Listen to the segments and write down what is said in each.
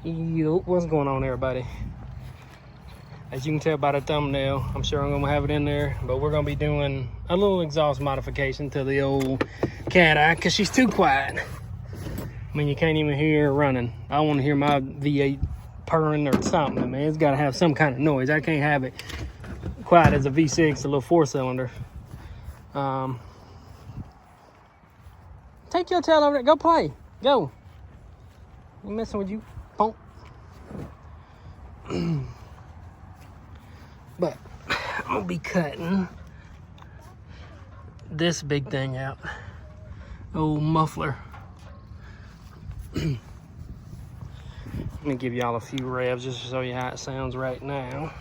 Yo, what's going on, everybody? As you can tell by the thumbnail, I'm sure I'm gonna have it in there, but we're gonna be doing a little exhaust modification to the old cat eye because she's too quiet. I mean, you can't even hear her running. I want to hear my V8 purring or something, man. It's got to have some kind of noise. I can't have it quiet as a V6, a little 4-cylinder. Take your tail over there. Go play. Go. I'm messing with you. Punk. But I'm gonna be cutting this big thing out. Old muffler. Let me give y'all a few revs just to show you how it sounds right now.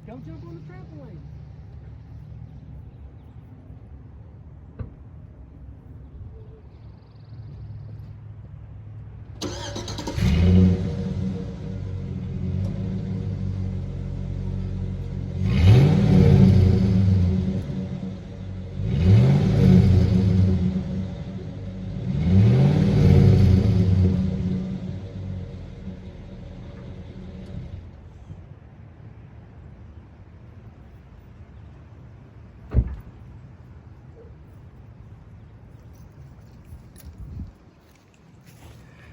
Don't jump on the trampoline.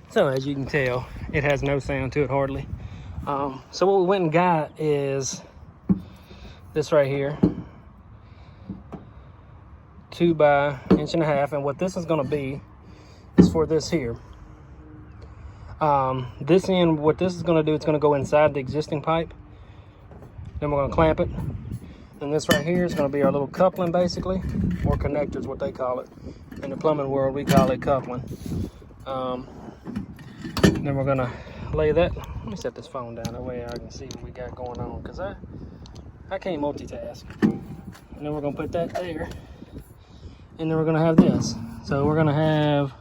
So as you can tell, it has no sound to it hardly. So what we went and got is this right here, 2 by 1.5 inches, and what this is going to be is for this here. This end, what this is going to do, it's going to go inside the existing pipe. Then we're going to clamp it. And this right here is going to be our little coupling, basically, or connector is what they call it. In the plumbing world, we call it coupling. Then we're gonna lay that. Let me set this phone down that way I can see what we got going on, because I can't multitask. And then we're gonna put that there, and then we're gonna have this. So we're gonna have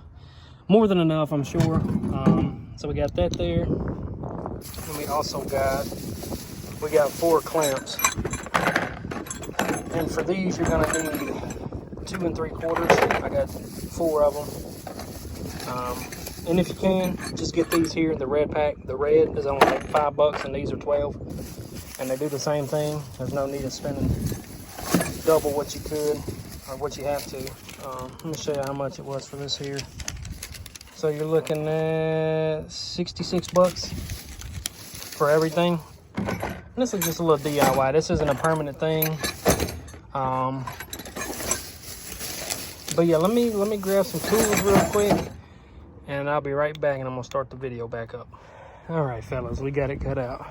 more than enough, I'm sure. So we got that there, and we also got 4 clamps. And for these, you're gonna need 2 3/4. I got 4 of them. And if you can, just get these here in the red pack. The red is only like $5 and these are 12. And they do the same thing. There's no need of spending double what you could or what you have to. Let me show you how much it was for this here. So you're looking at $66 for everything. And this is just a little DIY. This isn't a permanent thing. But yeah, let me grab some tools real quick. And I'll be right back, and I'm gonna start the video back up. All right, fellas, we got it cut out.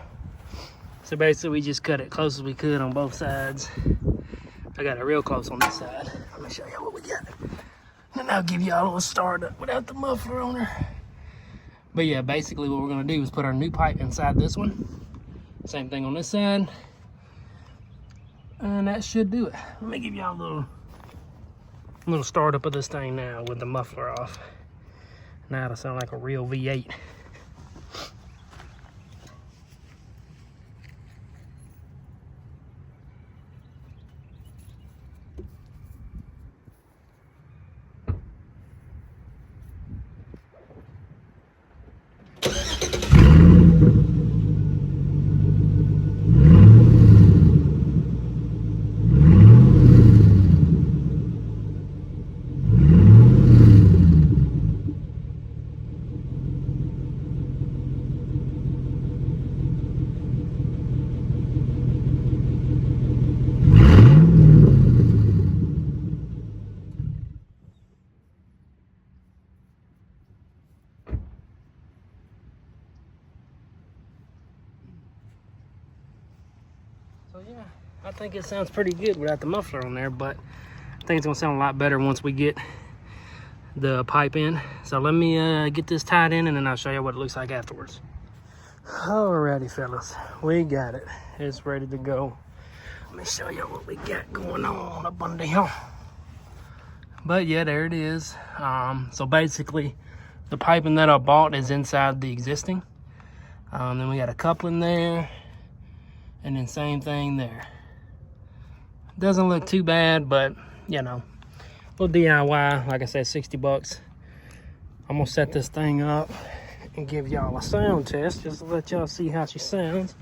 So basically, we just cut it close as we could on both sides. I got it real close on this side. Let me show you what we got. And I'll give y'all a little start up without the muffler on her. But yeah, basically what we're gonna do is put our new pipe inside this one. Same thing on this side. And that should do it. Let me give y'all a little start up of this thing now with the muffler off. Now it'll sound like a real V8. So yeah, I think it sounds pretty good without the muffler on there, but I think it's gonna sound a lot better once we get the pipe in. So let me get this tied in, and then I'll show you what it looks like afterwards. Alrighty, fellas, we got it. It's ready to go. Let me show you what we got going on up under here. But yeah, there it is. So basically, the piping that I bought is inside the existing. Then we got a coupling there, and then same thing there. Doesn't look too bad, but you know, little DIY. Like I said, 60 bucks. I'm gonna set this thing up and give y'all a sound test just to let y'all see how she sounds.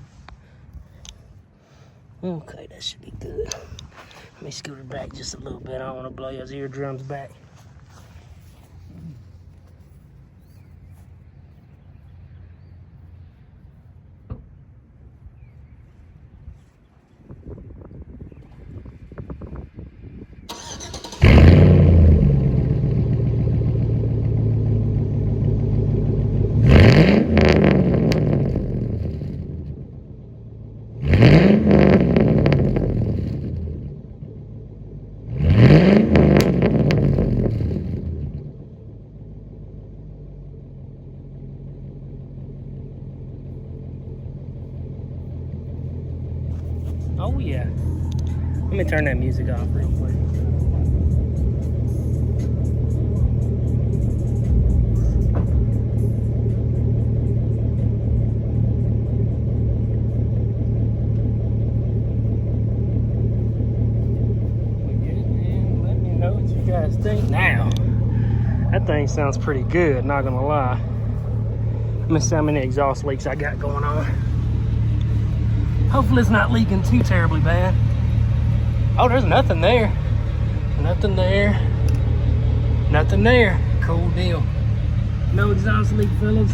Okay, that should be good. Let me scoot her back just a little bit. I don't want to blow your eardrums back. Oh yeah. Let me turn that music off real quick. Let me know what you guys think now. That thing sounds pretty good, not gonna lie. Let me see how many exhaust leaks I got going on. Hopefully it's not leaking too terribly bad. Oh, there's nothing there. Nothing there. Nothing there. Cool deal. No exhaust leak, fellas.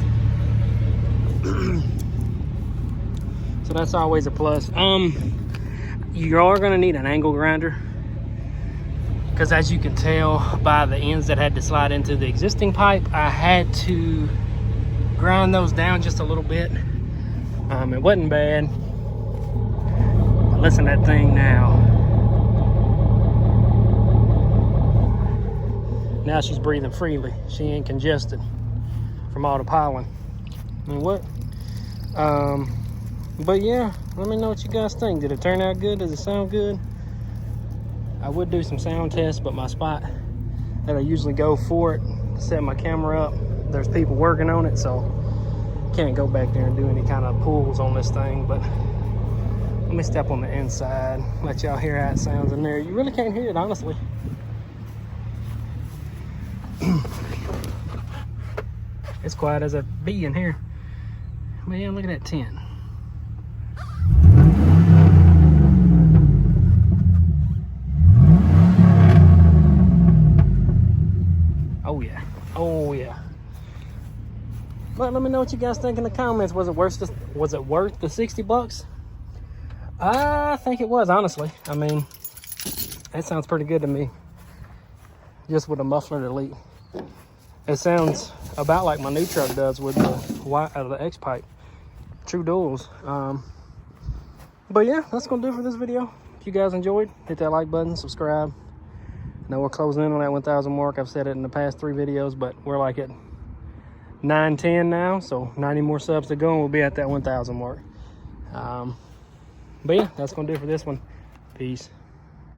So that's always a plus. You are gonna need an angle grinder, because as you can tell by the ends that had to slide into the existing pipe, I had to grind those down just a little bit. It wasn't bad. Listen to that thing now. Now she's breathing freely. She ain't congested from all the pollen. I mean, what? But yeah, let me know what you guys think. Did it turn out good? Does it sound good? I would do some sound tests, but my spot that I usually go for it, set my camera up, there's people working on it, so can't go back there and do any kind of pulls on this thing. But let me step on the inside, let y'all hear how it sounds in there. You really can't hear it, honestly. It's quiet as a bee in here. Man, look at that tent. Oh yeah, oh yeah. But let me know what you guys think in the comments. Was it worth the 60 bucks? I think it was, honestly. I mean, that sounds pretty good to me. Just with a muffler delete. It sounds about like my new truck does with the X-pipe. True duals. But yeah, that's gonna do it for this video. If you guys enjoyed, hit that like button, subscribe. I know we're closing in on that 1,000 mark. I've said it in the past 3 videos, but we're like at 910 now, so 90 more subs to go and we'll be at that 1,000 mark. But yeah, that's gonna do it for this one. Peace.